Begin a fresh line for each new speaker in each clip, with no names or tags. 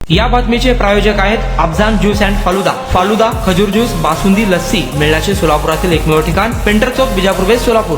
या बातमीचे प्रायोजक आहेत अफजान ज्यूस अँड फालुदा. फालुदा, खजूर ज्यूस, बासुंदी, लस्सी मिळण्याचे सोलापुरातील एकमेव ठिकाण. पेंटर चौक, बिजापूर वेस्ट, सोलापूर.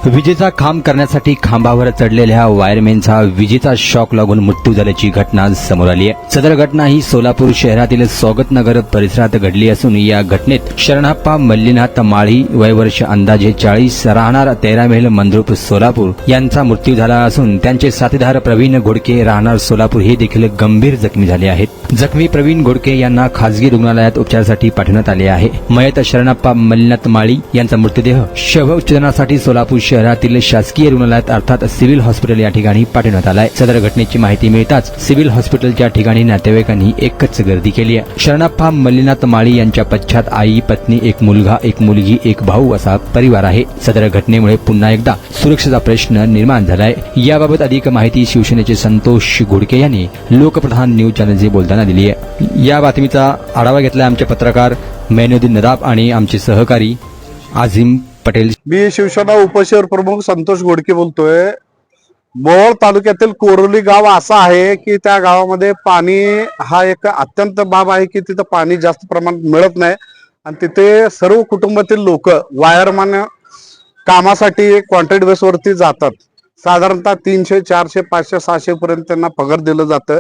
विजेचा खांब करण्यासाठी खांबावर चढलेल्या वायरमॅनचा विजेचा शॉक लागून मृत्यू झाल्याची घटना समोर आली आहे. सदर घटना ही सोलापूर शहरातील स्वागतनगर परिसरात घडली असून या घटनेत शरणप्पा मल्लीनाथ माळी, वय वर्ष अंदाजे 40, राहणार 13 मैल मंद्रुप, सोलापूर यांचा मृत्यू झाला असून त्यांचे साथीदार प्रवीण घोडके, राहणार सोलापूर हे देखील गंभीर जखमी झाले आहेत. जखमी प्रवीण घोडके यांना खासगी रुग्णालयात उपचारासाठी पाठवण्यात आले आहे. मयत शरणप्पा मल्लीनाथ माळी यांचा मृतदेह शवविच्छेदनासाठी सोलापूर शहरातील शासकीय रुग्णालयात अर्थात सिव्हिल हॉस्पिटल या ठिकाणी पाठवण्यात आलाय. सदर घटनेची माहिती मिळताच सिव्हिल हॉस्पिटलच्या ठिकाणी नातेवाईकांनी एकच गर्दी केली आहे. शरणप्पा मल्लीनाथ माळी यांच्या पश्चात आई, पत्नी, एक मुलगा, एक मुलगी, एक भाऊ असा परिवार आहे. सदर घटनेमुळे पुन्हा एकदा सुरक्षेचा प्रश्न निर्माण झालाय. याबाबत अधिक माहिती शिवसेनेचे संतोष घोडके यांनी लोकप्रधान न्यूज चॅनलशी बोलताना दिली आहे. या बातमीचा आढावा घेतला आमचे पत्रकार मैनुद्दीन नदाब आणि आमचे सहकारी आझिम पटेल.
मी शिवसेना उपशहर प्रमुख संतोष घोडके बोलतोय. मोहोळ तालुक्यातील कोरोली गाव असं आहे की त्या गावामध्ये पाणी हा एक अत्यंत बाब आहे की तिथं पाणी जास्त प्रमाणात मिळत नाही आणि तिथे सर्व कुटुंबातील लोक वायरमॅन कामासाठी कॉन्ट्रॅक्ट बेसवरती जातात. साधारणतः 300, 400, 500, 600 पर्यंत त्यांना पगार दिलं जातं.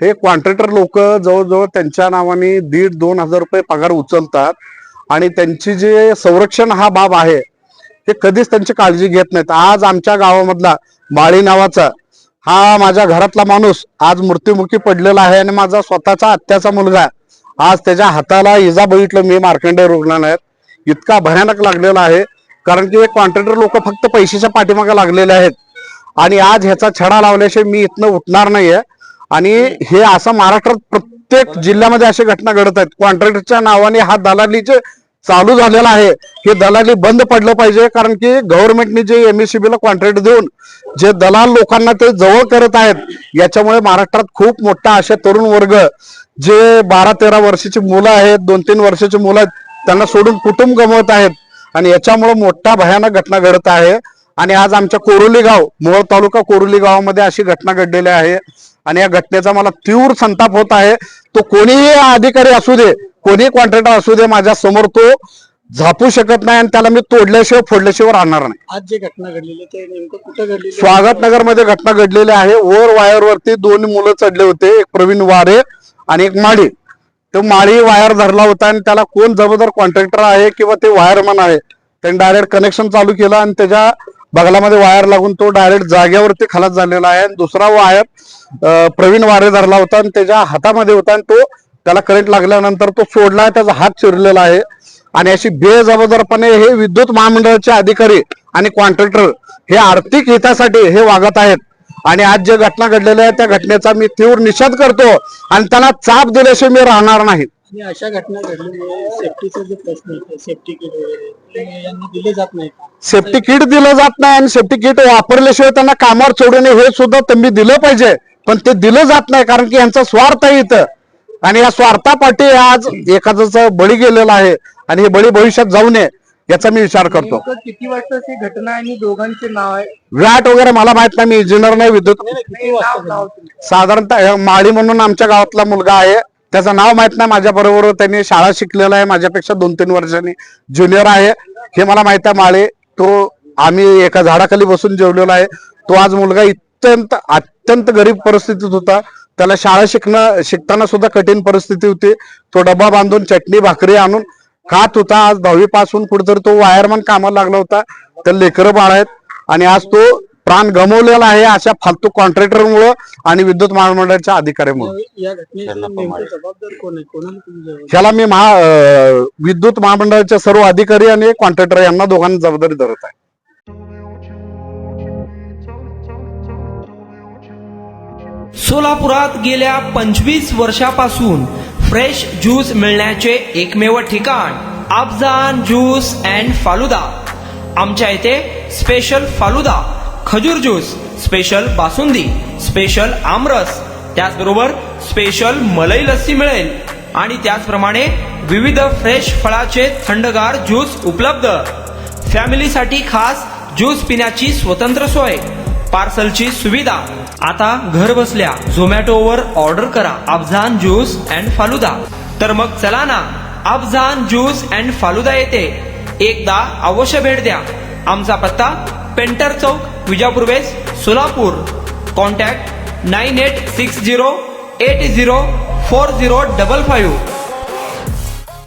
हे कॉन्ट्रॅक्टर लोक जवळजवळ त्यांच्या नावाने 1,500-2,000 रुपये पगार उचलतात आणि त्यांची जे संरक्षण हा बाब आहे ते कधीच त्यांची काळजी घेत नाहीत. आज आमच्या गावामधला माळी नावाचा हा माझ्या घरातला माणूस आज मृत्युमुखी पडलेला आहे आणि माझा स्वतःचा आत्याचा मुलगा आज त्याच्या हाताला इजा बघितलं मी मार्कंडेय रुग्णालयात. इतका भयानक लागलेला आहे कारण की हे कॉन्ट्रॅक्टर लोक फक्त पैशाच्या पाठीमागे लागलेले आहेत आणि आज ह्याचा छडा लावल्याशिवाय मी इथनं उठणार नाहीये. आणि हे असं महाराष्ट्रात प्रत्येक जिल्ह्यामध्ये अशा घटना घडत आहेत. कॉन्ट्रॅक्टरच्या नावाने हा दलालीचे चालू झालेला आहे. हे दलाली बंद पडलं पाहिजे कारण की गव्हर्नमेंटने जे MSCB ला कॉन्ट्रॅक्ट देऊन जे दलाल लोकांना ते जवळ करत आहेत याच्यामुळे महाराष्ट्रात खूप मोठा असे तरुण वर्ग जे 12-13 वर्षाची मुलं आहेत, 2-3 वर्षाची मुलं आहेत त्यांना सोडून कुटुंब गमवत आहेत आणि याच्यामुळे मोठा भयानक घटना घडत आहे. आणि आज आमच्या कोरोली गाव, मोहोळ तालुका कोरोली गावामध्ये अशी घटना घडलेली आहे आणि या घटनेचा मला तीव्र संताप होत आहे. तो कोणीही अधिकारी असू दे, कोणी कॉन्ट्रॅक्टर असू दे, माझ्या समोर तो झापू शकत नाही आणि त्याला मी तोडल्याशिवाय फोडल्याशिवाय राहणार नाही.
आज जे घटना घडलेली ते नेमकं कुठं घडलेली?
स्वागतनगर मध्ये घटना घडलेली आहे. वर वायरवरती 2 मुलं चढले होते, एक प्रवीण वारे आणि एक माळी. तो माळी वायर धरला होता आणि त्याला कोण जबाबदार कॉन्ट्रॅक्टर आहे किंवा ते वायरमन आहे त्यांनी डायरेक्ट कनेक्शन चालू केलं आणि त्याच्या बगलामध्ये वायर लागून तो डायरेक्ट जागेवरती खलास झालेला आहे. दुसरा वायर प्रवीण वारे धरला होता आणि त्याच्या हातामध्ये होता आणि तो त्याला करंट लागल्यानंतर तो सोडला, त्याचा हात चिरलेला आहे. आणि अशी बेजबाबदारपणे हे विद्युत महामंडळाचे अधिकारी आणि कॉन्ट्रॅक्टर हे आर्थिक हितासाठी हे वागत आहेत. आणि आज जे घटना घडलेल्या आहे त्या घटनेचा मी तीव्र निषेध करतो आणि त्यांना चाप दिल्याशिवाय मी राहणार नाही.
आणि अशा घटना घडल्यामुळे सेफ्टीचा जो प्रश्न आहे, सेफ्टी किट वगैरे यांना दिले जात नाही.
सेफ्टी किट दिलं जात नाही आणि सेफ्टी किट वापरल्याशिवाय त्यांना कामावर सोडू नये हे सुद्धा तुम्ही दिलं पाहिजे, पण ते दिलं जात नाही कारण की यांचा स्वार्थ आहे इथं. आणि या स्वार्थापाठी आज एखाद्याचा बळी गेलेला आहे आणि हे बळी भविष्यात जाऊ नये याचा मी विचार करतो.
किती वर्षाची घटना आणि दोघांचे नाव आहे?
व्याट वगैरे मला माहित नाही, मी इंजिनियर नाही, विद्युत. साधारणतः माळी म्हणून आमच्या गावातला मुलगा आहे, त्याचं नाव माहित नाही. माझ्या बरोबर त्यांनी शाळा शिकलेला आहे, माझ्यापेक्षा 2-3 वर्षांनी ज्युनियर आहे हे मला माहित आहे. माळी तो आम्ही एका झाडाखाली बसून जेवलेलो आहे. तो आज मुलगा अत्यंत गरीब परिस्थितीत होता, त्याला शाळा शिकताना सुद्धा कठीण परिस्थिती होती. तो डब्बा बांधून चटणी भाकरी आणून खात होता. आज 10वी पासून कुठेतरी तो वायरमन कामाला लागला होता, त्याला लेकरं बाळ आहेत आणि आज तो प्राण गमावलेला आहे अशा फालतू कॉन्ट्रॅक्टरमुळे आणि विद्युत महामंडळाच्या अधिकाऱ्यामुळे.
या घटनेला जबाबदार कोण आहे? कोणाला
ह्याला मी विद्युत महामंडळाचे सर्व अधिकारी आणि कॉन्ट्रॅक्टर यांना दोघांना जबाबदारी धरत आहे.
सोलापुरात गेल्या 25 वर्षापासून फ्रेश ज्यूस मिळण्याचे एकमेव ठिकाण अफजान ज्यूस अँड फालुदा. आमच्या इथे स्पेशल फालुदा, खजूर ज्यूस, स्पेशल बासुंदी, स्पेशल आमरस, त्याचबरोबर स्पेशल मलाई लस्सी मिळेल. आणि त्याचप्रमाणे विविध फ्रेश फळाचे थंडगार ज्यूस उपलब्ध. फॅमिलीसाठी खास ज्यूस पिण्याची स्वतंत्र सोय, पार्सलची सुविधा. आता घर बसल्या झोमॅटोवर ऑर्डर करा अफझान ज्यूस अँड फालुदा. तर मग चला ना अफझान ज्यूस अँड फालुदा येते एकदा अवश्य भेट द्या. आमचा पत्ता पेंटर चौक, विजापूर वेस्ट, सोलापूर. कॉन्टॅक्ट 9860804055.